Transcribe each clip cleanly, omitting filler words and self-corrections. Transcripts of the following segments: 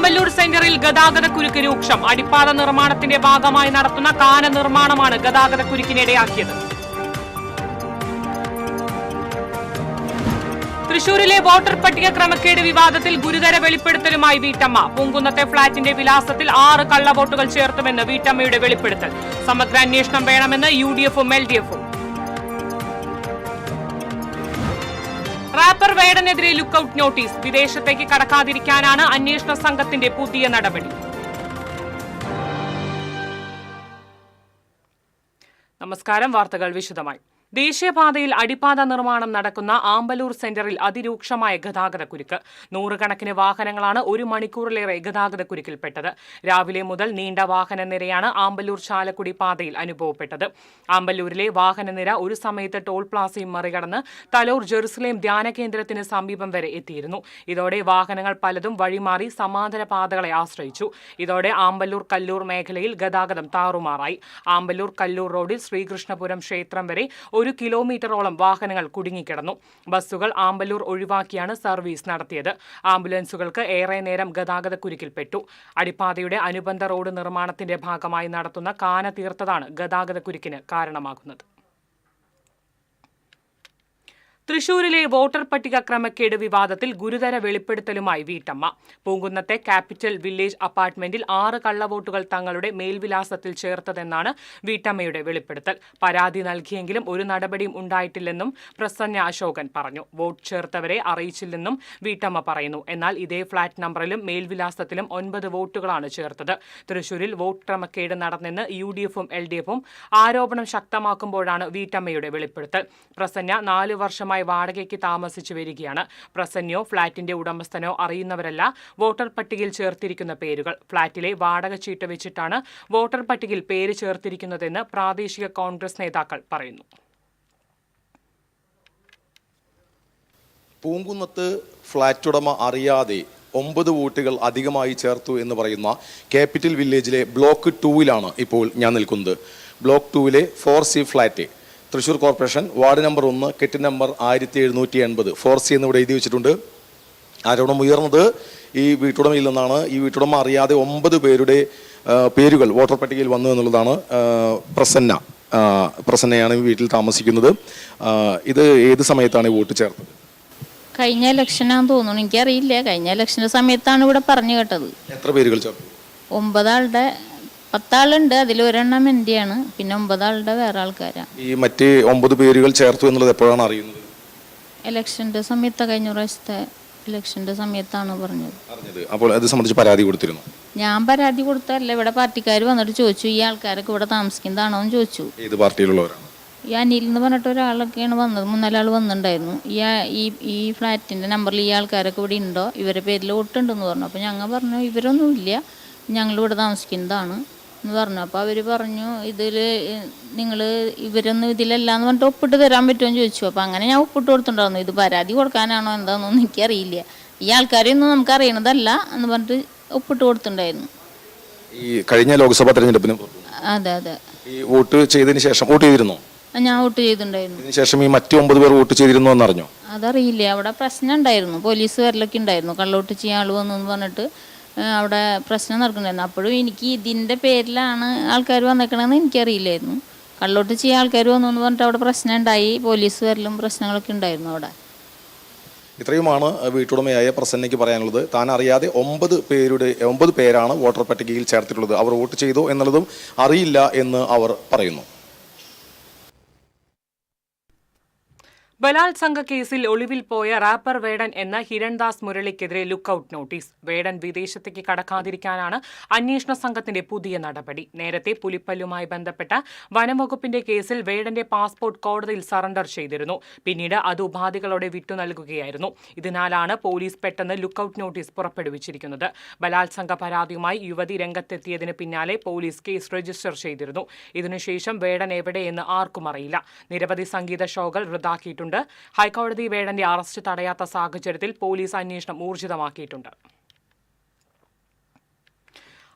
ആമ്പല്ലൂർ സെന്ററിൽ ഗതാഗതക്കുരുക്ക് രൂക്ഷം. അടിപ്പാത നിർമ്മാണത്തിന്റെ ഭാഗമായി നടത്തുന്ന കാന നിർമ്മാണമാണ് ഗതാഗതക്കുരുക്കിനിടയാക്കിയത്. തൃശൂരിലെ വോട്ടർ പട്ടിക ക്രമക്കേട് വിവാദത്തിൽ ഗുരുതര വെളിപ്പെടുത്തലുമായി വീട്ടമ്മ. പൂങ്കുന്നത്തെ ഫ്ളാറ്റിന്റെ വിലാസത്തിൽ 6 കള്ളവോട്ടുകൾ ചേർത്തുമെന്ന് വീട്ടമ്മയുടെ വെളിപ്പെടുത്തൽ. സമഗ്ര അന്വേഷണം വേണമെന്ന് UDF-ഉം LDF-ഉം. റാപ്പർ വേടനെതിരെ ലുക്കൌട്ട് നോട്ടീസ്. വിദേശത്തേക്ക് കടക്കാതിരിക്കാനാണ് അന്വേഷണ സംഘത്തിന്റെ പുതിയ നടപടി. നമസ്കാരം. വാർത്തകൾ വിശദമായി. ദേശീയപാതയിൽ അടിപ്പാത നിർമ്മാണം നടക്കുന്ന ആമ്പല്ലൂർ സെന്ററിൽ അതിരൂക്ഷമായ ഗതാഗതക്കുരുക്ക്. നൂറുകണക്കിന് വാഹനങ്ങളാണ് 1 മണിക്കൂറിലേറെ ഗതാഗതക്കുരുക്കിൽപ്പെട്ടത്. രാവിലെ മുതൽ നീണ്ട വാഹനനിരയാണ് ആമ്പല്ലൂർ ചാലക്കുടി പാതയിൽ അനുഭവപ്പെട്ടത്. ആമ്പല്ലൂരിലെ വാഹനനിര ഒരു സമയത്ത് ടോൾ പ്ലാസയും മറികടന്ന് തലോർ ജെറുസലേം ധ്യാന കേന്ദ്രത്തിന് സമീപം വരെ എത്തിയിരുന്നു. ഇതോടെ വാഹനങ്ങൾ പലതും വഴിമാറി സമാന്തര പാതകളെ ആശ്രയിച്ചു. ഇതോടെ ആമ്പല്ലൂർ കല്ലൂർ മേഖലയിൽ ഗതാഗതം താറുമാറായി. ആമ്പല്ലൂർ കല്ലൂർ റോഡിൽ ശ്രീകൃഷ്ണപുരം ക്ഷേത്രം വരെ 1 കിലോമീറ്ററോളം വാഹനങ്ങൾ കുടുങ്ങിക്കിടന്നു. ബസ്സുകൾ ആമ്പല്ലൂർ ഒഴിവാക്കിയാണ് സർവീസ് നടത്തിയത്. ആംബുലൻസുകൾക്ക് ഏറെ നേരം ഗതാഗതക്കുരുക്കിൽപ്പെട്ടു. അടിപ്പാതയുടെ അനുബന്ധ റോഡ് നിർമ്മാണത്തിന്റെ ഭാഗമായി നടത്തുന്ന കാന തീർത്തതാണ് ഗതാഗതക്കുരുക്കിന് കാരണമാകുന്നത്. തൃശൂരിലെ വോട്ടർ പട്ടിക ക്രമക്കേട് വിവാദത്തിൽ ഗുരുതര വെളിപ്പെടുത്തലുമായി വീട്ടമ്മ. പൂങ്കുന്നത്തെ ക്യാപിറ്റൽ വില്ലേജ് അപ്പാർട്ട്മെന്റിൽ 6 കള്ളവോട്ടുകൾ തങ്ങളുടെ മേൽവിലാസത്തിൽ ചേർത്തതെന്നാണ് വീട്ടമ്മയുടെ വെളിപ്പെടുത്തൽ. പരാതി നൽകിയെങ്കിലും ഒരു നടപടിയും ഉണ്ടായിട്ടില്ലെന്നും പ്രസന്ന അശോകൻ പറഞ്ഞു. വോട്ട് ചേർത്തവരെ അറിയിച്ചില്ലെന്നും വീട്ടമ്മ പറയുന്നു. എന്നാൽ ഇതേ ഫ്ളാറ്റ് നമ്പറിലും മേൽവിലാസത്തിലും 9 വോട്ടുകളാണ് ചേർത്തത്. തൃശൂരിൽ വോട്ട് ക്രമക്കേട് നടന്നെന്ന് UDF-ഉം LDF-ഉം ആരോപണം ശക്തമാക്കുമ്പോഴാണ് വീട്ടമ്മയുടെ വെളിപ്പെടുത്തൽ. പ്രസന്ന 4 വർഷമായി വാടകയ്ക്ക് താമസിച്ചു വരികയാണ്. പ്രസന്നയോ ഫ്ളാറ്റിന്റെ ഉടമസ്ഥനോ അറിയുന്നവരല്ല വോട്ടർ പട്ടികയിൽ ചേർത്തിരിക്കുന്ന പേരുകൾ. ഫ്ളാറ്റിലെ വാടക ചീട്ട് വെച്ചിട്ടാണ് വോട്ടർ പട്ടികയിൽ പേര് ചേർത്തിരിക്കുന്നതെന്ന് പ്രാദേശിക കോൺഗ്രസ് നേതാക്കൾ പറയുന്നു. പൂങ്കുന്നത്ത് ഫ്ളാറ്റ് ഉടമ അറിയാതെ 9 വോട്ടുകൾ അധികമായി ചേർത്തു എന്ന് പറയുന്ന ക്യാപിറ്റൽ വില്ലേജിലെ ബ്ലോക്ക് 2-ലാണ് ഇപ്പോൾ ഞാൻ നിൽക്കുന്നത്. ബ്ലോക്ക് 2-ലെ 4C flat, Thrissur corporation, ward number 1, കെട്ടിട നമ്പർ 1780, 4C എന്നിവിടെ എഴുതി വെച്ചിട്ടുണ്ട്. ആരോപണം ഉയർന്നത് ഈ വീട്ടുടമയിൽ നിന്നാണ്. ഈ വീട്ടുടമ അറിയാതെ 9 പേരുടെ പേരുകൾ വോട്ടർ പട്ടികയിൽ വന്നു എന്നുള്ളതാണ്. പ്രസന്നയാണ് ഈ വീട്ടിൽ താമസിക്കുന്നത്. ഇത് ഏത് സമയത്താണ് ഈ വോട്ട് ചേർത്തത്? കഴിഞ്ഞ ഇലക്ഷനാന്ന് തോന്നുന്നു, എനിക്കറിയില്ല. കഴിഞ്ഞ ഇലക്ഷൻ്റെ സമയത്താണ് ഇവിടെ പറഞ്ഞു കേട്ടത്. എത്ര പേരുകൾ ചേർത്തു? 9 ആളുടെ 10 ആളുണ്ട്. അതിൽ ഒരെണ്ണം എൻ്റെയാണ്. പിന്നെ 9 ആളുടെ വേറെ ആൾക്കാരാണ്. ഈ മറ്റ് 9 പേരുകൾ ചേർത്തു എന്നുള്ളത് എപ്പോഴാണ് അറിയുന്നത്? ഇലക്ഷൻ്റെ സമയത്ത്, കഴിഞ്ഞ പ്രാവശ്യത്തെ ഇലക്ഷൻ്റെ സമയത്താണ് പറഞ്ഞത്. അപ്പോൾ അത് സംബന്ധിച്ച് പരാതി കൊടുത്തിരുന്നു? ഞാൻ പരാതി കൊടുത്തല്ല. ഇവിടെ പാർട്ടിക്കാർ വന്നിട്ട് ചോദിച്ചു, ഈ ആൾക്കാരൊക്കെ ഇവിടെ താമസിക്കുന്നതാണോ എന്ന് ചോദിച്ചു. ഏത് പാർട്ടിയിലുള്ളവരാണ്? ഈ അനിൽ എന്ന് പറഞ്ഞിട്ട് ഒരാളൊക്കെയാണ് വന്നത്. 3-4 ആൾ വന്നിട്ടുണ്ടായിരുന്നു. ഈ ഫ്ലാറ്റിൻ്റെ നമ്പറിൽ ഈ ആൾക്കാരൊക്കെ ഇവിടെ ഉണ്ടോ, ഇവരുടെ പേരിൽ വോട്ടുണ്ടെന്ന് പറഞ്ഞു. അപ്പോൾ ഞങ്ങൾ പറഞ്ഞു ഇവരൊന്നുമില്ല, ഞങ്ങളിവിടെ താമസിക്കുന്നതാണ് എന്ന് പറഞ്ഞു. അപ്പോൾ അവർ പറഞ്ഞു ഇതിൽ നിങ്ങൾ ഇവരൊന്നും ഇതിലല്ല എന്ന് പറഞ്ഞിട്ട് ഒപ്പിട്ട് തരാൻ പറ്റുമെന്ന് ചോദിച്ചു. അപ്പോൾ അങ്ങനെ ഞാൻ ഒപ്പിട്ട് കൊടുത്തിട്ടുണ്ടായിരുന്നു. ഇത് പരാതി കൊടുക്കാനാണോ എന്താണെന്നൊന്നും എനിക്കറിയില്ല. ഈ ആൾക്കാരെയൊന്നും നമുക്ക് അറിയണതല്ല എന്ന് പറഞ്ഞിട്ട് ഒപ്പിട്ട് കൊടുത്തിട്ടുണ്ടായിരുന്നു. ഈ കഴിഞ്ഞ ലോക്സഭാ തെരഞ്ഞെടുപ്പിന് അതെ അതെ. ഈ വോട്ട് ചെയ്തതിന് ശേഷം വോട്ട് ചെയ്തിരുന്നോ? ഞാൻ വോട്ട് ചെയ്തിട്ടുണ്ടായിരുന്നു. ഇതിന് ശേഷം ഈ മറ്റു 9 പേർ വോട്ട് ചെയ്തിരുന്നു എന്നറിഞ്ഞോ? അതറിയില്ല. അവിടെ പ്രശ്നം ഉണ്ടായിരുന്നു. പോലീസ് വരലൊക്കെ ഉണ്ടായിരുന്നു. കള്ളവോട്ട് ചെയ്യാൻ ആൾ വന്നു എന്ന് പറഞ്ഞിട്ട് അവിടെ പ്രശ്നം നടക്കുന്നുണ്ടായിരുന്നു. അപ്പോഴും എനിക്ക് ഇതിൻ്റെ പേരിലാണ് ആൾക്കാർ വന്നേക്കണമെന്ന് എനിക്കറിയില്ലായിരുന്നു. കള്ളവോട്ട് ചെയ്യാൻ ആൾക്കാർ വന്നു എന്ന് പറഞ്ഞിട്ട് അവിടെ പ്രശ്നം ഉണ്ടായി. പോലീസ് വരലും പ്രശ്നങ്ങളൊക്കെ ഉണ്ടായിരുന്നു അവിടെ. ഇത്രയുമാണ് വീട്ടുടമയായ പ്രസന്നയ്ക്ക് പറയാനുള്ളത്. താൻ അറിയാതെ 9 പേരാണ് വോട്ടർ പട്ടികയിൽ ചേർത്തിട്ടുള്ളത്. അവർ വോട്ട് ചെയ്തോ എന്നുള്ളതും അറിയില്ല എന്ന് അവർ പറയുന്നു. ബലാത്സംഗ കേസിൽ ഒളിവിൽ പോയ റാപ്പർ വേടൻ എന്ന ഹിരൺദാസ് മുരളിക്കെതിരെ ലുക്കൌട്ട് നോട്ടീസ്. വേടൻ വിദേശത്തേക്ക് കടക്കാതിരിക്കാനാണ് അന്വേഷണ സംഘത്തിന്റെ പുതിയ നടപടി. നേരത്തെ പുലിപ്പല്ലുമായി ബന്ധപ്പെട്ട വനംവകുപ്പിന്റെ കേസിൽ വേടന്റെ പാസ്പോർട്ട് കോടതിയിൽ സറണ്ടർ ചെയ്തിരുന്നു. പിന്നീട് അത് ഉപാധികളോടെ വിട്ടു നൽകുകയായിരുന്നു. ഇതിനാലാണ് പോലീസ് പെട്ടെന്ന് ലുക്കൌട്ട് നോട്ടീസ് പുറപ്പെടുവിച്ചിരിക്കുന്നത്. ബലാത്സംഗ പരാതിയുമായി യുവതി രംഗത്തെത്തിയതിന് പിന്നാലെ പോലീസ് കേസ് രജിസ്റ്റർ ചെയ്തിരുന്നു. ഇതിനുശേഷം വേടൻ എവിടെയെന്ന് ആർക്കും അറിയില്ല. നിരവധി സംഗീത ഷോകൾ റദ്ദാക്കിയിട്ടുണ്ട്. ഹൈക്കോടതി വേടന്റെ അറസ്റ്റ് തടയാത്ത സാഹചര്യത്തിൽ പോലീസ് അന്വേഷണം ഊർജിതമാക്കിയിട്ടുണ്ട്.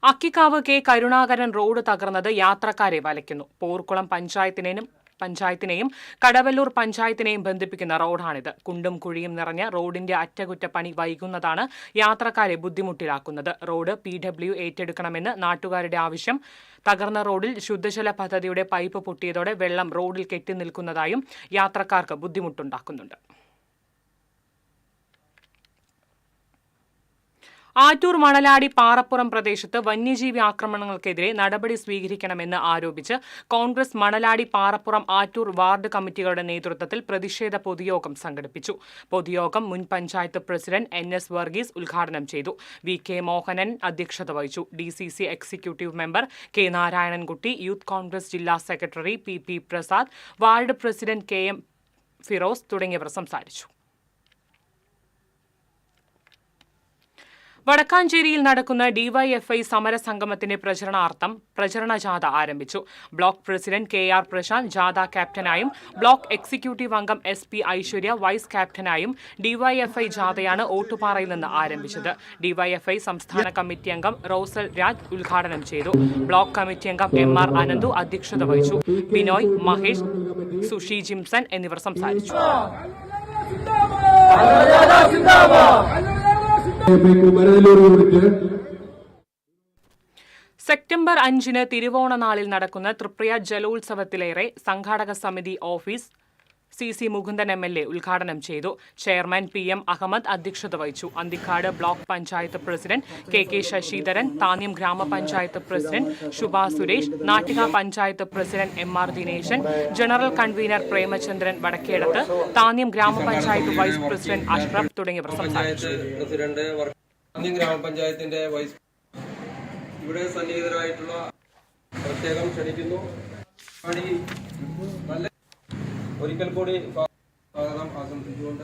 അക്കിക്കാവ് കെ കരുണാകരൻ റോഡ് തകർന്നത് യാത്രക്കാരെ വലയ്ക്കുന്നു. പോർക്കുളം പഞ്ചായത്തിനും പഞ്ചായത്തിനെയും കടവല്ലൂർ പഞ്ചായത്തിനെയും ബന്ധിപ്പിക്കുന്ന റോഡാണിത്. കുണ്ടും കുഴിയും നിറഞ്ഞ റോഡിന്റെ അറ്റകുറ്റപ്പണി വൈകുന്നതാണ് യാത്രക്കാരെ ബുദ്ധിമുട്ടിലാക്കുന്നത്. റോഡ് PW ഏറ്റെടുക്കണമെന്ന് നാട്ടുകാരുടെ ആവശ്യം. തകർന്ന റോഡിൽ ശുദ്ധജല പദ്ധതിയുടെ പൈപ്പ് പൊട്ടിയതോടെ വെള്ളം റോഡിൽ കെട്ടിനിൽക്കുന്നതായും യാത്രക്കാർക്ക് ബുദ്ധിമുട്ടുണ്ടാക്കുന്നുണ്ട്. ആറ്റൂർ മണലാടി പാറപ്പുറം പ്രദേശത്ത് വന്യജീവി ആക്രമണങ്ങൾക്കെതിരെ നടപടി സ്വീകരിക്കണമെന്ന് ആരോപിച്ച് കോൺഗ്രസ് മണലാടി പാറപ്പുറം ആറ്റൂർ വാർഡ് കമ്മിറ്റികളുടെ നേതൃത്വത്തിൽ പ്രതിഷേധ പൊതുയോഗം സംഘടിപ്പിച്ചു. പൊതുയോഗം മുൻ പഞ്ചായത്ത് പ്രസിഡന്റ് NS വർഗീസ് ഉദ്ഘാടനം ചെയ്തു. VK മോഹനൻ അധ്യക്ഷത വഹിച്ചു. DCC executive member K Narayanankutty, youth Congress ജില്ലാ secretary PP Prasad, ward president KM Firoz തുടങ്ങിയവർ സംസാരിച്ചു. വടക്കാഞ്ചേരിയിൽ നടക്കുന്ന DYFI സമരസംഗമത്തിന്റെ പ്രചരണാർത്ഥം പ്രചരണ ജാഥ ആരംഭിച്ചു. ബ്ലോക്ക് പ്രസിഡന്റ് KR പ്രശാന്ത് ജാഥ ക്യാപ്റ്റനായും ബ്ലോക്ക് എക്സിക്യൂട്ടീവ് അംഗം SP ഐശ്വര്യ വൈസ് ക്യാപ്റ്റനായും DYFI ജാഥയാണ് ഓട്ടുപാറയിൽ നിന്ന് ആരംഭിച്ചത്. DYFI സംസ്ഥാന കമ്മിറ്റി അംഗം റോസൽ രാജ് ഉദ്ഘാടനം ചെയ്തു. ബ്ലോക്ക് കമ്മിറ്റി അംഗം MR അനന്തു അധ്യക്ഷത വഹിച്ചു. ബിനോയ്, മഹേഷ്, സുഷി ജിംസൺ എന്നിവർ സംസാരിച്ചു. സെപ്റ്റംബർ 5 തിരുവോണനാളിൽ നടക്കുന്ന തൃപ്രയ ജലോത്സവത്തിലേറെ സംഘാടക സമിതി ഓഫീസ് CC മുകുന്ദൻ MLA ഉദ്ഘാടനം ചെയ്തു. ചെയർമാൻ PM അഹമ്മദ് അധ്യക്ഷത വഹിച്ചു. Anthikad block panchayat president KK Sasidharan, Thanyam ഗ്രാമപഞ്ചായത്ത് president Shubha Suresh, Nattika panchayat president MR Dineshan, general convener Premachandran Vadakkedath, Thanyam ഗ്രാമപഞ്ചായത്ത് വൈസ് പ്രസിഡന്റ് അഷ്റഫ് തുടങ്ങിയവർ സംസാരിച്ചു. ഗ്രാമപഞ്ചായത്തിന്റെ വൈസ് ഇവിടെ സന്നിഹിതരായിട്ടുള്ള പ്രത്യേകം ക്ഷണിക്കുന്നു. ഒരിക്കൽ കൂടി സ്വാഗതം ആശംസിച്ചുകൊണ്ട്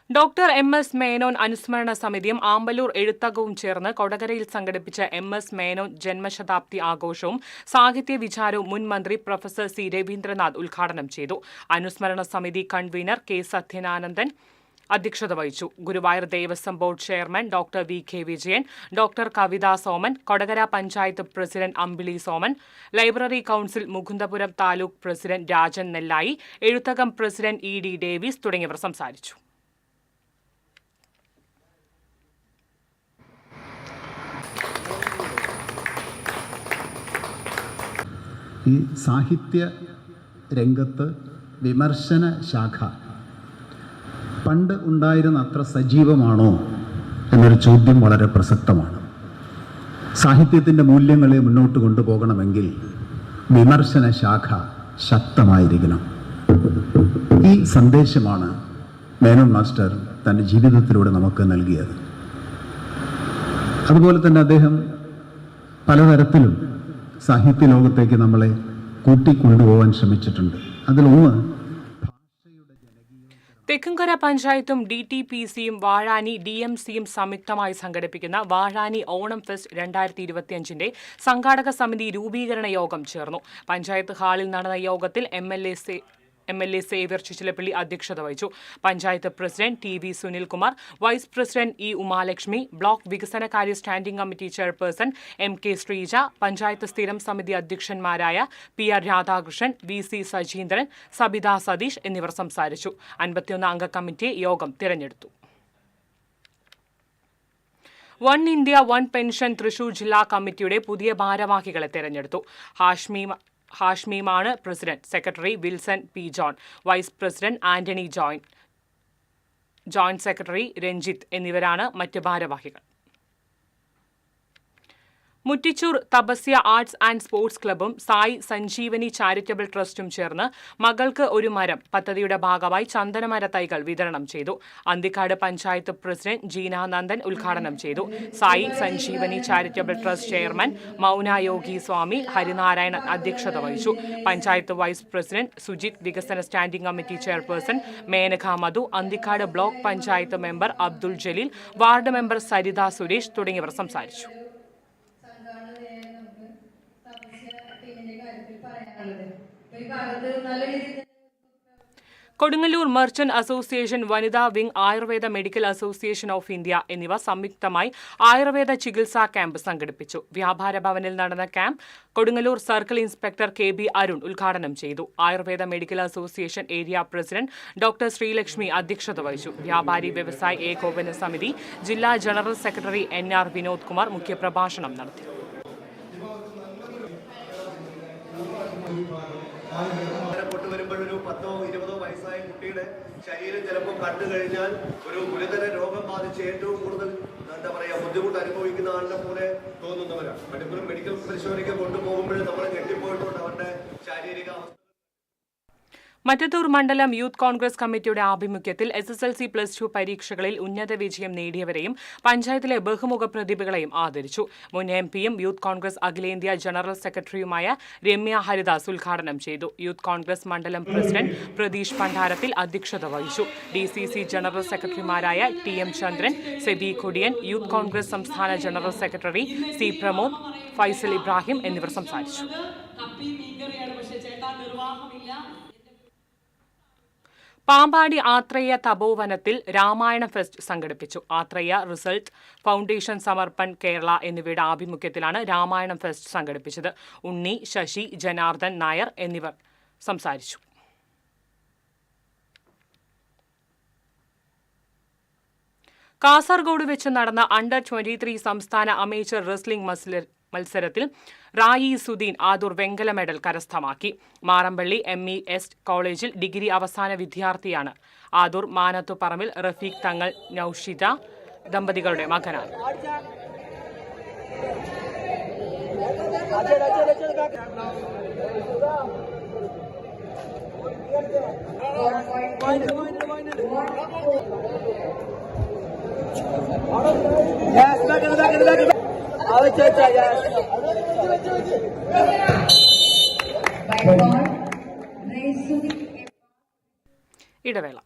ഡോക്ടർ MS മേനോൻ അനുസ്മരണ സമിതിയും ആമ്പലൂർ എഴുത്തകവും ചേർന്ന് കൊടകരയിൽ സംഘടിപ്പിച്ച MS മേനോൻ ജന്മശതാബ്ദി ആഘോഷവും സാഹിത്യ വിചാരവും മുൻ മന്ത്രി പ്രൊഫസർ C രവീന്ദ്രനാഥ് ഉദ്ഘാടനം ചെയ്തു. അനുസ്മരണ സമിതി കൺവീനർ K സത്യനാനന്ദൻ അധ്യക്ഷത വഹിച്ചു. Guruvayur Devaswom board chairman doctor VK Vijayan, doctor Kavitha Soman, Kodakara panchayat president Ambili Soman, library council Mukundapuram taluk president Rajan Nellayi, Ezhuthakam president ED Davis തുടങ്ങിയവർ സംസാരിച്ചു. ഈ സാഹിത്യ രംഗത്ത് വിമർശന ശാഖ പണ്ട് ഉണ്ടായിരുന്ന അത്ര സജീവമാണോ എന്നൊരു ചോദ്യം വളരെ പ്രസക്തമാണ്. സാഹിത്യത്തിൻ്റെ മൂല്യങ്ങളെ മുന്നോട്ട് കൊണ്ടുപോകണമെങ്കിൽ വിമർശന ശാഖ ശക്തമായിരിക്കണം. ഈ സന്ദേശമാണ് മേനോൻ മാസ്റ്റർ തൻ്റെ ജീവിതത്തിലൂടെ നമുക്ക് നൽകിയത്. അതുപോലെ തന്നെ അദ്ദേഹം പലതരത്തിലും സാഹിത്യ ലോകത്തേക്ക് നമ്മളെ കൂട്ടിക്കൊണ്ടുപോകാൻ ശ്രമിച്ചിട്ടുണ്ട്. അതിലൊന്ന് തെക്കുംകര പഞ്ചായത്തും DTPCയും വാഴാനി DMCയും സംയുക്തമായി സംഘടിപ്പിക്കുന്ന വാഴാനി ഓണം ഫെസ്റ്റ് 2025 സംഘാടക സമിതി രൂപീകരണ യോഗം ചേർന്നു. പഞ്ചായത്ത് ഹാളിൽ നടന്ന യോഗത്തിൽ MLA സേവ്യർ ചിച്ചിലപ്പള്ളി അധ്യക്ഷത വഹിച്ചു. Panchayat president TV Sunilkumar, vice president E Umalakshmi, block വികസനകാര്യ standing committee chairperson MK Sreeja, panchayat സ്ഥിരം സമിതി അധ്യക്ഷന്മാരായ PR രാധാകൃഷ്ണൻ, VC സജീന്ദ്രൻ, സബിത സതീഷ് എന്നിവർ സംസാരിച്ചു. 51 അംഗ കമ്മിറ്റിയെ യോഗം തിരഞ്ഞെടുത്തു. One India one pension Thrissur ജില്ലാ കമ്മിറ്റിയുടെ പുതിയ ഭാരവാഹികളെ തെരഞ്ഞെടുത്തു. ഹാഷ്മീമാണ് president. Secretary Wilson P John, vice president Antony joint secretary Ranjith എന്നിവരാണ് മറ്റ് ഭാരവാഹികൾ. Muttichur Thapasya arts and sports ക്ലബ്ബും സായി സഞ്ജീവനി ചാരിറ്റബിൾ ട്രസ്റ്റും ചേർന്ന് മകൾക്ക് ഒരു മരം പദ്ധതിയുടെ ഭാഗമായി ചന്ദനമര തൈകൾ വിതരണം ചെയ്തു. അന്തിക്കാട് പഞ്ചായത്ത് പ്രസിഡന്റ് ജീന നന്ദൻ ഉദ്ഘാടനം ചെയ്തു. Sai Sanjeevani charitable trust chairman Mauna Yogi Swami Harinarayanan അധ്യക്ഷത വഹിച്ചു. പഞ്ചായത്ത് വൈസ് പ്രസിഡന്റ് സുജിത്, വികസന standing committee chairperson Menaka Madhu, Anthikad block panchayat member Abdul Jaleel, ward member Saritha Suresh തുടങ്ങിയവർ സംസാരിച്ചു. കൊടുങ്ങല്ലൂർ മർച്ചന്റ് അസോസിയേഷൻ, വനിതാ wing, Ayurveda medical association of India എന്നിവ സംയുക്തമായി ആയുർവേദ ചികിത്സാ ക്യാമ്പ് സംഘടിപ്പിച്ചു. വ്യാപാര ഭവനിൽ നടന്ന camp Kodungallur circle inspector KB Arun ഉദ്ഘാടനം ചെയ്തു. Ayurveda medical association area president doctor Sreelakshmi അധ്യക്ഷത വഹിച്ചു. വ്യാപാരി വ്യവസായി ഏകോപന സമിതി ജില്ലാ general secretary NR Vinod Kumar മുഖ്യപ്രഭാഷണം നടത്തി. കൊണ്ടുവരുമ്പോഴൊരു 10-20 വയസ്സായ കുട്ടിയുടെ ശരീരം ചിലപ്പോൾ കണ്ടു കഴിഞ്ഞാൽ ഒരു ഗുരുതര രോഗം ബാധിച്ച് ഏറ്റവും കൂടുതൽ ബുദ്ധിമുട്ട് അനുഭവിക്കുന്ന ആളുടെ പോലെ തോന്നുന്നവരാണ്. പലപ്പോഴും മെഡിക്കൽ പരിശോധനയ്ക്ക് കൊണ്ടുപോകുമ്പോൾ നമ്മൾ ഞെട്ടിപ്പോയിട്ടുണ്ട് അവരുടെ ശാരീരിക അവസ്ഥ. മറ്റത്തൂർ മണ്ഡലം യൂത്ത് കോൺഗ്രസ് കമ്മിറ്റിയുടെ ആഭിമുഖ്യത്തിൽ SSLC+2 പരീക്ഷകളിൽ ഉന്നത വിജയം നേടിയവരെയും പഞ്ചായത്തിലെ ബഹുമുഖ പ്രതിഭകളെയും ആദരിച്ചു. മുൻ MPയും യൂത്ത് കോൺഗ്രസ് അഖിലേന്ത്യാ ജനറൽ സെക്രട്ടറിയുമായ രമ്യ ഹരിദാസ് ഉദ്ഘാടനം ചെയ്തു. യൂത്ത് കോൺഗ്രസ് മണ്ഡലം പ്രസിഡന്റ് പ്രതീഷ് പണ്ടാരത്തിൽ അധ്യക്ഷത വഹിച്ചു. DCC ജനറൽ സെക്രട്ടറിമാരായ TM ചന്ദ്രൻ, സെബി കൊടിയൻ, യൂത്ത് കോൺഗ്രസ് സംസ്ഥാന general secretary C Pramod, Faisal Ibrahim എന്നിവർ സംസാരിച്ചു. പാമ്പാടി ആത്രേയ തപോവനത്തിൽ രാമായണ ഫെസ്റ്റ് സംഘടിപ്പിച്ചു. ആത്രേയ റിസൾട്ട് ഫൗണ്ടേഷൻ, സമർപ്പൺ കേരള എന്നിവയുടെ ആഭിമുഖ്യത്തിലാണ് രാമായണം ഫെസ്റ്റ് സംഘടിപ്പിച്ചത്. ഉണ്ണി, ശശി, ജനാർദ്ദൻ നായർ എന്നിവർ സംസാരിച്ചു. കാസർഗോഡ് വെച്ച് നടന്ന അണ്ടർ 23 സംസ്ഥാന അമേച്ചർ റെസ്ലിംഗ് മത്സരത്തിൽ റായി സുദീൻ ആദൂർ വെങ്കല മെഡൽ കരസ്ഥമാക്കി. മാറമ്പള്ളി MES കോളേജിൽ ഡിഗ്രി അവസാന വിദ്യാർത്ഥിയാണ് ആദൂർ. മാനത്തുപറമ്പിൽ റഫീഖ് തങ്ങൾ നൌഷിത ദമ്പതികളുടെ മകനാണ്. ഇടവേള.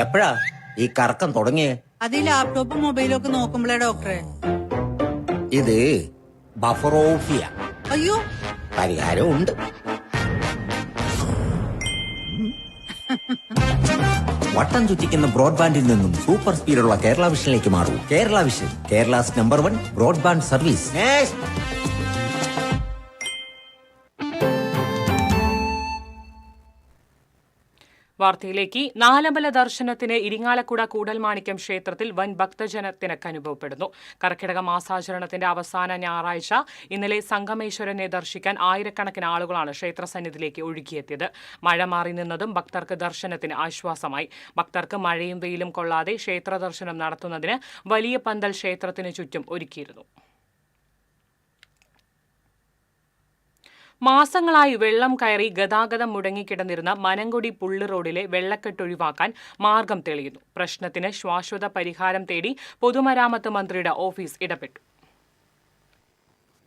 എപ്പോഴാ ഈ കറക്കം തുടങ്ങിയേ? അത് ഈ ലാപ്ടോപ്പും മൊബൈലും ഒക്കെ നോക്കുമ്പോഴേ ഡോക്ടറെ. ഇത് ബഫറോഫിയ. അയ്യോ, പരിഹാരം ഉണ്ട്. വട്ടം ചുറ്റിക്കുന്ന ബ്രോഡ്ബാൻഡിൽ നിന്നും സൂപ്പർ സ്പീഡുള്ള കേരള വിഷനിലേക്ക് മാറൂ. Kerala vision, Kerala's number 1 broadband service. വാർത്തയിലേക്ക്. നാലമ്പല ദർശനത്തിന് ഇരിങ്ങാലക്കുട കൂടൽമാണിക്യം ക്ഷേത്രത്തിൽ വൻ ഭക്തജനത്തിനക്ക് അനുഭവപ്പെടുന്നു. കർക്കിടക മാസാചരണത്തിന്റെ അവസാന ഞായറാഴ്ച ഇന്നലെ സംഗമേശ്വരനെ ദർശിക്കാൻ ആയിരക്കണക്കിന് ആളുകളാണ് ക്ഷേത്രസന്നിധിയിലേക്ക് ഒഴുകിയെത്തിയത്. മഴ മാറി നിന്നതും ഭക്തർക്ക് ദർശനത്തിന് ആശ്വാസമായി. ഭക്തർക്ക് മഴയും വെയിലും കൊള്ളാതെ ക്ഷേത്ര ദർശനം നടത്തുന്നതിന് വലിയ പന്തൽ ക്ഷേത്രത്തിന് ചുറ്റും ഒരുക്കിയിരുന്നു. മാസങ്ങളായി വെള്ളം കയറി ഗതാഗതം മുടങ്ങിക്കിടന്നിരുന്ന മനംകൊടി പുള്ളി റോഡിലെ വെള്ളക്കെട്ട് ഒഴിവാക്കാൻ മാർഗം തെളിയുന്നു. പ്രശ്നത്തിന് ശാശ്വത പരിഹാരം തേടി പൊതുമരാമത്ത് മന്ത്രിയുടെ ഓഫീസ് ഇടപെട്ടു.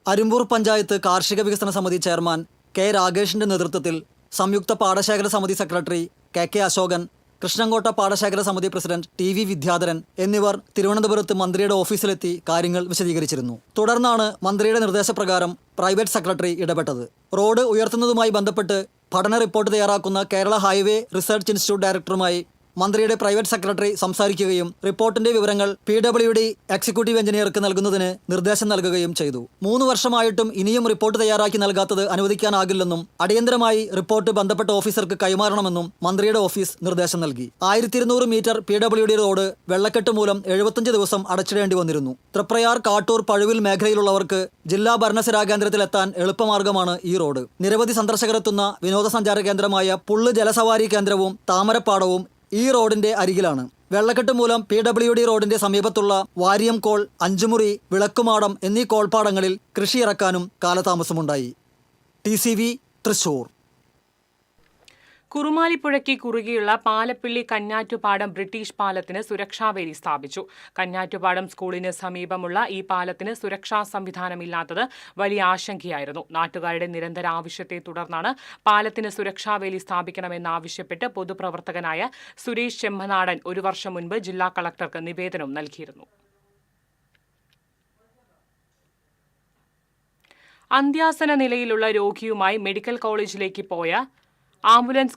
അരുമ്പൂർ പഞ്ചായത്ത് കാർഷിക വികസന സമിതി ചെയർമാൻ K രാഗേഷിന്റെ നേതൃത്വത്തിൽ സംയുക്ത പാടശേഖര സമിതി സെക്രട്ടറി KK അശോകൻ, കൃഷ്ണങ്കോട്ട പാടശേഖര സമിതി പ്രസിഡന്റ് TV വിദ്യാധരൻ എന്നിവർ തിരുവനന്തപുരത്ത് മന്ത്രിയുടെ ഓഫീസിലെത്തി കാര്യങ്ങൾ വിശദീകരിച്ചിരുന്നു. തുടർന്നാണ് മന്ത്രിയുടെ നിർദ്ദേശപ്രകാരം പ്രൈവറ്റ് സെക്രട്ടറി ഇടപെട്ടത്. റോഡ് ഉയർത്തുന്നതുമായി ബന്ധപ്പെട്ട് പഠന റിപ്പോർട്ട് തയ്യാറാക്കുന്ന കേരള ഹൈവേ റിസർച്ച് ഇൻസ്റ്റിറ്റ്യൂട്ട് ഡയറക്ടറുമായി മന്ത്രിയുടെ പ്രൈവറ്റ് സെക്രട്ടറി സംസാരിക്കുകയും റിപ്പോർട്ടിന്റെ വിവരങ്ങൾ PWD എക്സിക്യൂട്ടീവ് എഞ്ചിനീയർക്ക് നൽകുന്നതിന് നിർദ്ദേശം നൽകുകയും ചെയ്തു. 3 വർഷമായിട്ടും ഇനിയും റിപ്പോർട്ട് തയ്യാറാക്കി നൽകാത്തത് അനുവദിക്കാനാകില്ലെന്നും അടിയന്തരമായി റിപ്പോർട്ട് ബന്ധപ്പെട്ട ഓഫീസർക്ക് കൈമാറണമെന്നും മന്ത്രിയുടെ ഓഫീസ് നിർദ്ദേശം നൽകി. 1200 മീറ്റർ PWD റോഡ് വെള്ളക്കെട്ട് മൂലം 75 ദിവസം അടച്ചിടേണ്ടി വന്നിരുന്നു. തൃപ്രയാർ, കാട്ടൂർ, പഴുവിൽ മേഖലയിലുള്ളവർക്ക് ജില്ലാ ഭരണസിരാ കേന്ദ്രത്തിലെത്താൻ എളുപ്പമാർഗമാണ് ഈ റോഡ്. നിരവധി സന്ദർശകരെത്തുന്ന വിനോദസഞ്ചാര കേന്ദ്രമായ പുള്ള് ജലസവാരി കേന്ദ്രവും താമരപ്പാടവും ഈ റോഡിന്റെ അരികിലാണ്. വെള്ളക്കെട്ട് മൂലം PWD റോഡിന്റെ സമീപത്തുള്ള വാരിയംകോൾ, അഞ്ചുമുറി, വിളക്കുമാടം എന്നീ കോൾപ്പാടങ്ങളിൽ കൃഷി ഇറക്കാനും കാലതാമസമുണ്ടായി. TCV തൃശൂർ. കുറുമാലിപ്പുഴയ്ക്ക് കുറുകെയുള്ള പാലപ്പിള്ളി കഞ്ഞാറ്റുപാടം ബ്രിട്ടീഷ് പാലത്തിന് സുരക്ഷാവേലി സ്ഥാപിച്ചു. കഞ്ഞാറ്റുപാടം സ്കൂളിന് സമീപമുള്ള ഈ പാലത്തിന് സുരക്ഷാ സംവിധാനമില്ലാത്തത് വലിയ ആശങ്കയായിരുന്നു. നാട്ടുകാരുടെ നിരന്തര ആവശ്യത്തെ തുടർന്നാണ് പാലത്തിന് സുരക്ഷാവേലി സ്ഥാപിക്കണമെന്നാവശ്യപ്പെട്ട് പൊതുപ്രവർത്തകനായ സുരേഷ് ചെമ്മനാടൻ 1 വർഷം മുൻപ് ജില്ലാ കളക്ടർക്ക് നിവേദനം നൽകിയിരുന്നു. അന്ത്യാസന നിലയിലുള്ള രോഗിയുമായി മെഡിക്കൽ കോളേജിലേക്ക് പോയ ആംബുലൻസ്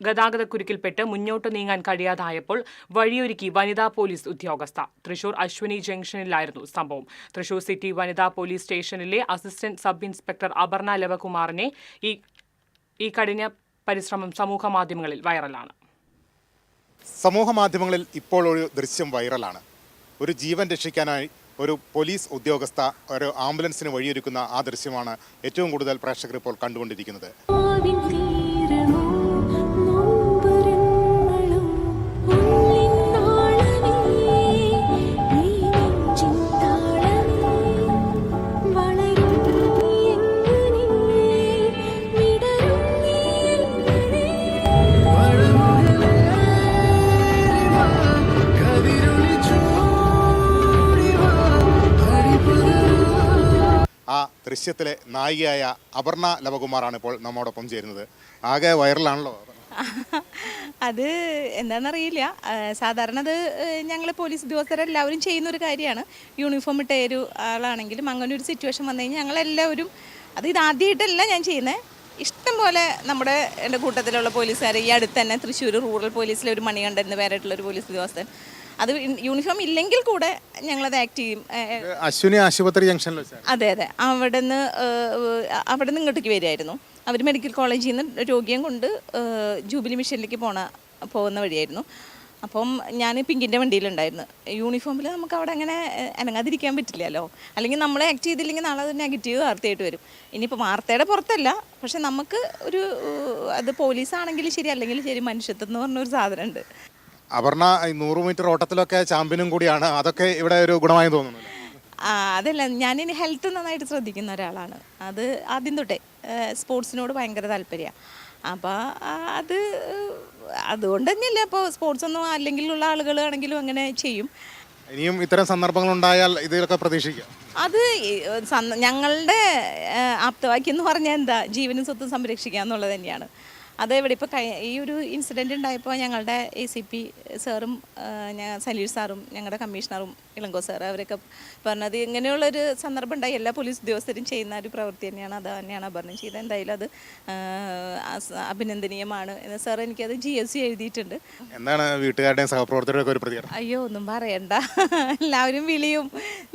ഗതാഗതക്കുരുക്കിൽപ്പെട്ട് മുന്നോട്ട് നീങ്ങാൻ കഴിയാതായപ്പോൾ വഴിയൊരുക്കി വനിതാ പോലീസ് ഉദ്യോഗസ്ഥ. തൃശൂർ അശ്വിനി ജംഗ്ഷനിലായിരുന്നു സംഭവം. തൃശൂർ സിറ്റി വനിതാ പോലീസ് സ്റ്റേഷനിലെ അസിസ്റ്റന്റ് സബ് ഇൻസ്പെക്ടർ അപർണ ലവകുമാറിനെ ഈ കഠിന പരിശ്രമം സമൂഹമാധ്യമങ്ങളിൽ വൈറലാണ്. സമൂഹമാധ്യമങ്ങളിൽ ഇപ്പോൾ ഒരു ദൃശ്യം വൈറലാണ്. ഒരു ജീവൻ രക്ഷിക്കാനായി ഒരു പോലീസ് ഉദ്യോഗസ്ഥ ഒരു ആംബുലൻസിന് വഴിയൊരുക്കുന്ന ആ ദൃശ്യമാണ് ഏറ്റവും കൂടുതൽ പ്രേക്ഷകർ ഇപ്പോൾ കണ്ടുകൊണ്ടിരിക്കുന്നത്. ആ ദൃശ്യത്തിലെ നായികയായ അപർണ ലവകുമാറാണ് ഇപ്പോൾ നമ്മോടൊപ്പം ചേരുന്നത്. ആകെ വൈറലാണല്ലോ. അത് എന്താണെന്നറിയില്ല. സാധാരണ അത് ഞങ്ങൾ പോലീസ് ഉദ്യോഗസ്ഥരെല്ലാവരും ചെയ്യുന്നൊരു കാര്യമാണ്. യൂണിഫോം ഇട്ട ഒരു ആളാണെങ്കിലും അങ്ങനെ ഒരു സിറ്റുവേഷൻ വന്നു കഴിഞ്ഞാൽ ഞങ്ങളെല്ലാവരും അത് ഇതാദ്യമായിട്ടല്ല ഞാൻ ചെയ്യുന്നത്. ഇഷ്ടം പോലെ എൻ്റെ കൂട്ടത്തിലുള്ള പോലീസുകാർ ഈ അടുത്ത് തന്നെ തൃശ്ശൂർ റൂറൽ പോലീസിലെ ഒരു മണികണ്ഠൻ എന്ന് പേരായിട്ടുള്ളൊരു പോലീസ് ഉദ്യോഗസ്ഥൻ അത് യൂണിഫോം ഇല്ലെങ്കിൽ കൂടെ ഞങ്ങളത് ആക്ട് ചെയ്യും. അശ്വിനി ആശുപത്രി ജംഗ്ഷനിൽ അതെ അവിടെ നിന്ന് ഇങ്ങോട്ടേക്ക് വരികയായിരുന്നു. അവർ മെഡിക്കൽ കോളേജിൽ നിന്ന് രോഗിയും കൊണ്ട് ജൂബിലി മിഷനിലേക്ക് പോകുന്ന വഴിയായിരുന്നു. അപ്പം ഞാൻ പിങ്കിൻ്റെ വണ്ടിയിലുണ്ടായിരുന്നു. യൂണിഫോമിൽ നമുക്ക് അവിടെ അങ്ങനെ അനങ്ങാതിരിക്കാൻ പറ്റില്ലല്ലോ. അല്ലെങ്കിൽ നമ്മൾ ആക്ട് ചെയ്തില്ലെങ്കിൽ നാളെ അത് നെഗറ്റീവ് വാർത്തയായിട്ട് വരും. ഇനിയിപ്പോൾ വാർത്തയുടെ പുറത്തല്ല, പക്ഷെ നമുക്ക് അത് പോലീസാണെങ്കിലും ശരി അല്ലെങ്കിൽ ശരി മനുഷ്യത്വം എന്ന് പറഞ്ഞൊരു സാധനമുണ്ട്. അപർണ 100 മീറ്റർ ഓട്ടത്തിലൊക്കെ ചാമ്പ്യനും കൂടിയാണ്. അതൊക്കെ ഇവിടെ ഒരു ഗുണമായി തോന്നുന്നു. അതല്ല, ഞാനിനി ഹെൽത്ത് നന്നായിട്ട് ശ്രദ്ധിക്കുന്ന ഒരാളാണ്. അത് ആദ്യം തൊട്ടേ സ്പോർട്സിനോട് ഭയങ്കര താല്പര്യമാണ്. അപ്പോൾ അതുകൊണ്ട് തന്നെയല്ല ഇപ്പോൾ സ്പോർട്സ് ഒന്നും അല്ലെങ്കിലുള്ള ആളുകളാണെങ്കിലും അങ്ങനെ ചെയ്യും. ഇനിയും ഇത്തരം സന്ദർഭങ്ങൾ ഉണ്ടായാൽ ഇതിലൊക്കെ പ്രതീക്ഷിക്കാം. അത് ഞങ്ങളുടെ ആപ്തവാക്യം എന്ന് പറഞ്ഞാൽ എന്താ, ജീവനും സ്വത്തും സംരക്ഷിക്കുക എന്നുള്ളത് തന്നെയാണ്. അത് ഇവിടെ ഇപ്പോൾ ഈ ഒരു ഇൻസിഡൻറ്റ് ഉണ്ടായപ്പോൾ ഞങ്ങളുടെ ACP സാറും സലീൽ സാറും ഞങ്ങളുടെ കമ്മീഷണറും ഇളങ്കോ സാർ അവരൊക്കെ പറഞ്ഞത് ഇങ്ങനെയുള്ളൊരു സന്ദർഭം ഉണ്ടായി എല്ലാ പോലീസ് ഉദ്യോഗസ്ഥരും ചെയ്യുന്ന ഒരു പ്രവൃത്തി തന്നെയാണ്. അത് തന്നെയാണ് അപർണം ചെയ്തത്. എന്തായാലും അത് അഭിനന്ദനീയമാണ് എന്ന് സാർ എനിക്കത് GSC എഴുതിയിട്ടുണ്ട്. എന്താണ് വീട്ടുകാരുടെയും സഹപ്രവർത്തകരുടെ ഒരു പ്രതികരണം? അയ്യോ ഒന്നും പറയണ്ട, എല്ലാവരും വിളിയും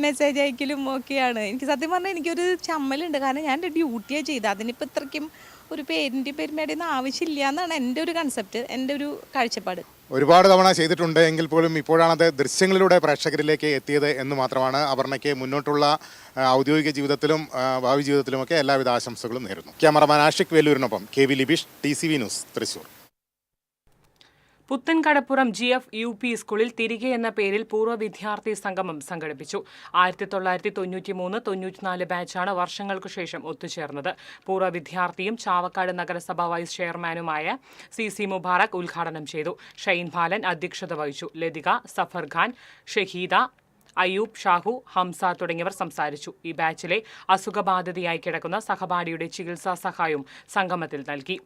മെസ്സേജ് അയക്കലും ഒക്കെയാണ്. എനിക്ക് സത്യം പറഞ്ഞാൽ എനിക്കൊരു ചമ്മലുണ്ട്. കാരണം ഞാൻ എൻ്റെ ഡ്യൂട്ടിയാണ് ചെയ്തത്. അതിനിപ്പോൾ ഇത്രയ്ക്കും ഒരു പേരിൻ്റെ പെരുമയുടെയൊന്നും ആവശ്യമില്ല എന്നാണ് എൻ്റെ ഒരു കൺസെപ്റ്റ്, എൻ്റെ ഒരു കാഴ്ചപ്പാട്. ഒരുപാട് തവണ ചെയ്തിട്ടുണ്ട് എങ്കിൽ പോലും ഇപ്പോഴാണത് ദൃശ്യങ്ങളിലൂടെ പ്രേക്ഷകരിലേക്ക് എത്തിയത് എന്ന് മാത്രമാണ്. അപർണയ്ക്ക് മുന്നോട്ടുള്ള ഔദ്യോഗിക ജീവിതത്തിലും ഭാവി ജീവിതത്തിലുമൊക്കെ എല്ലാവിധ ആശംസകളും നേരുന്നു. ക്യാമറമാൻ ആഷിഖ് വേലൂരിനൊപ്പം KV Libeesh, TCV news, Thrissur. Puthenkadappuram GF UP സ്കൂളിൽ തിരികെ എന്ന പേരിൽ പൂർവ്വ വിദ്യാർത്ഥി സംഗമം സംഘടിപ്പിച്ചു. 1993-94 ബാച്ചാണ് വർഷങ്ങൾക്കു ശേഷം ഒത്തുചേർന്നത്. പൂർവ്വ വിദ്യാർത്ഥിയും ചാവക്കാട് നഗരസഭ വൈസ് ചെയർമാനുമായ CC മുബാറക് ഉദ്ഘാടനം ചെയ്തു. ഷൈൻ ബാലൻ അധ്യക്ഷത വഹിച്ചു. ലതിക, സഫർ ഖാൻ, ഷഹീദ, അയൂബ്, ഷാഹു, ഹംസ തുടങ്ങിയവർ സംസാരിച്ചു. ഈ ബാച്ചിലെ അസുഖബാധിതയായി കിടക്കുന്ന സഹപാഠിയുടെ ചികിത്സാ സഹായവും സംഗമത്തിൽ നൽകി.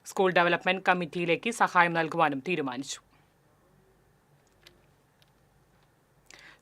സ്കൂൾ ഡെവലപ്മെന്റ് കമ്മിറ്റിയിലേക്ക് സഹായം നൽകുവാനും തീരുമാനിച്ചു.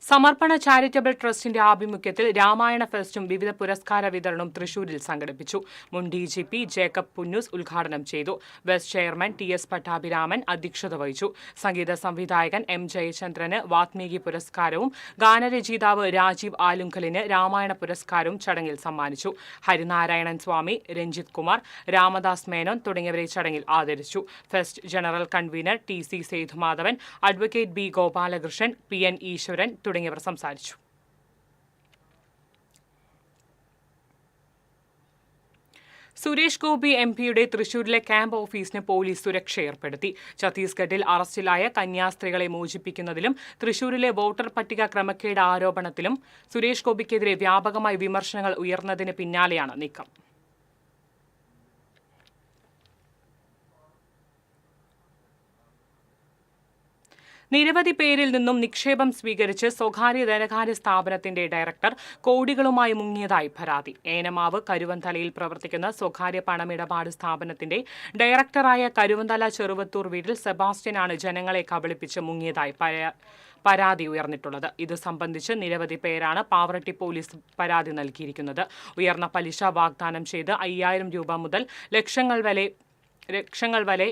സമർപ്പണ ചാരിറ്റബിൾ ട്രസ്റ്റിന്റെ ആഭിമുഖ്യത്തിൽ രാമായണ ഫെസ്റ്റും വിവിധ പുരസ്കാര വിതരണവും തൃശൂരിൽ സംഘടിപ്പിച്ചു. മുൻ DGP ജേക്കബ് പുന്നൂസ് ഉദ്ഘാടനം ചെയ്തു. വെസ്റ്റ് ചെയർമാൻ TS പട്ടാഭിരാമൻ അധ്യക്ഷത വഹിച്ചു. സംഗീത സംവിധായകൻ M ജയചന്ദ്രന് വാത്മീകി പുരസ്കാരവും ഗാനരചയിതാവ് രാജീവ് ആലുങ്കലിന് രാമായണ പുരസ്കാരവും ചടങ്ങിൽ സമ്മാനിച്ചു. ഹരിനാരായണൻ സ്വാമി, രഞ്ജിത് കുമാർ, രാമദാസ് മേനോൻ തുടങ്ങിയവരെ ചടങ്ങിൽ ആദരിച്ചു. Fest general convener TC Sethumadhavan, advocate B Gopalakrishnan, PN ഈശ്വരൻ തുടങ്ങിയവർ സംസാരിച്ചു. സുരേഷ് ഗോപി MPയുടെ തൃശൂരിലെ ക്യാമ്പ് ഓഫീസിന് പോലീസ് സുരക്ഷ ഏർപ്പെടുത്തി. ഛത്തീസ്ഗഡിൽ അറസ്റ്റിലായ കന്യാസ്ത്രീകളെ മോചിപ്പിക്കുന്നതിലും തൃശൂരിലെ വോട്ടർ പട്ടിക ക്രമക്കേട് ആരോപണത്തിലും സുരേഷ് ഗോപിക്കെതിരെ വ്യാപകമായി വിമർശനങ്ങൾ ഉയർന്നതിന് പിന്നാലെയാണ് നീക്കം. നിരവധി പേരിൽ നിന്നും നിക്ഷേപം സ്വീകരിച്ച് സ്വകാര്യ ധനകാര്യ സ്ഥാപനത്തിന്റെ ഡയറക്ടർ കോടികളുമായി മുങ്ങിയതായി പരാതി. ഏനമാവ് കരുവന്തലയിൽ പ്രവർത്തിക്കുന്ന സ്വകാര്യ പണമിടപാട് സ്ഥാപനത്തിന്റെ ഡയറക്ടറായ കരുവന്തല ചെറുവത്തൂർ വീട്ടിൽ സെബാസ്റ്റ്യനാണ് ജനങ്ങളെ കബളിപ്പിച്ച് മുങ്ങിയതായി പരാതി ഉയർന്നിട്ടുള്ളത്. ഇത് സംബന്ധിച്ച് നിരവധി പേരാണ് പാവറട്ടി പോലീസ് പരാതി നൽകിയിരിക്കുന്നത്. ഉയർന്ന പലിശ വാഗ്ദാനം ചെയ്ത് 5000 രൂപ മുതൽ ലക്ഷങ്ങൾ വരെ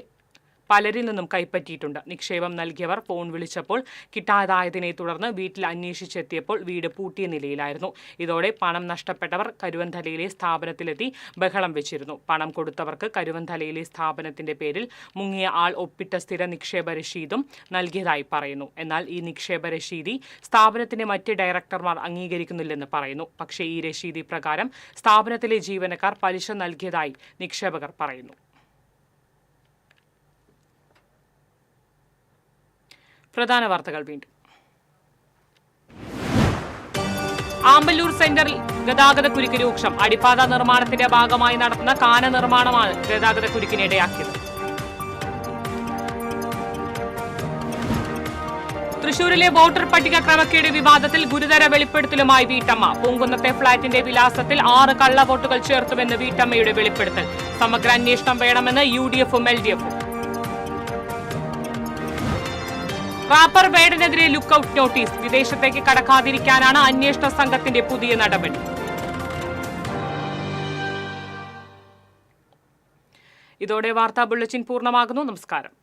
പലരിൽ നിന്നും കൈപ്പറ്റിയിട്ടുണ്ട്. നിക്ഷേപം നൽകിയവർ ഫോൺ വിളിച്ചപ്പോൾ കിട്ടാതായതിനെ തുടർന്ന് വീട്ടിൽ അന്വേഷിച്ചെത്തിയപ്പോൾ വീട് പൂട്ടിയ നിലയിലായിരുന്നു. ഇതോടെ പണം നഷ്ടപ്പെട്ടവർ കരുവന്തലയിലെ സ്ഥാപനത്തിലെത്തി ബഹളം വെച്ചിരുന്നു. പണം കൊടുത്തവർക്ക് കരുവന്തലയിലെ സ്ഥാപനത്തിന്റെ പേരിൽ മുങ്ങിയ ആൾ ഒപ്പിട്ട സ്ഥിര നിക്ഷേപ രശീദും നൽകിയതായി പറയുന്നു. എന്നാൽ ഈ നിക്ഷേപ രശീതി സ്ഥാപനത്തിന്റെ മറ്റ് ഡയറക്ടർമാർ അംഗീകരിക്കുന്നില്ലെന്ന് പറയുന്നു. പക്ഷേ ഈ രശീതി പ്രകാരം സ്ഥാപനത്തിലെ ജീവനക്കാർ പലിശ നൽകിയതായി നിക്ഷേപകർ പറയുന്നു. പ്രധാന വാർത്തകൾ വീണ്ടും. ആമ്പല്ലൂർ സെന്ററിൽ ഗതാഗതക്കുരുക്ക് രൂക്ഷം. അടിപ്പാത നിർമ്മാണത്തിന്റെ ഭാഗമായി നടത്തുന്ന കാന നിർമ്മാണമാണ് ഗതാഗതക്കുരുക്കിനിടയാക്കിയത്. തൃശൂരിലെ വോട്ടർ പട്ടിക ക്രമക്കേട് വിവാദത്തിൽ ഗുരുതര വെളിപ്പെടുത്തലുമായി വീട്ടമ്മ. പൂങ്കുന്നത്തെ ഫ്ളാറ്റിന്റെ വിലാസത്തിൽ 6 കള്ളവോട്ടുകൾ ചേർത്തുവെന്ന് വീട്ടമ്മയുടെ വെളിപ്പെടുത്തൽ. സമഗ്ര അന്വേഷണം വേണമെന്ന് UDF-ഉം LDF-ഉം. റാപ്പർ വേടനെതിരെ ലുക്കൌട്ട് നോട്ടീസ്. വിദേശത്തേക്ക് കടക്കാതിരിക്കാനാണ് അന്വേഷണ സംഘത്തിന്റെ പുതിയ നടപടി. ഇതോടെ വാർത്താ ബുള്ളറ്റിൻ പൂർണ്ണമാകുന്നു. നമസ്കാരം.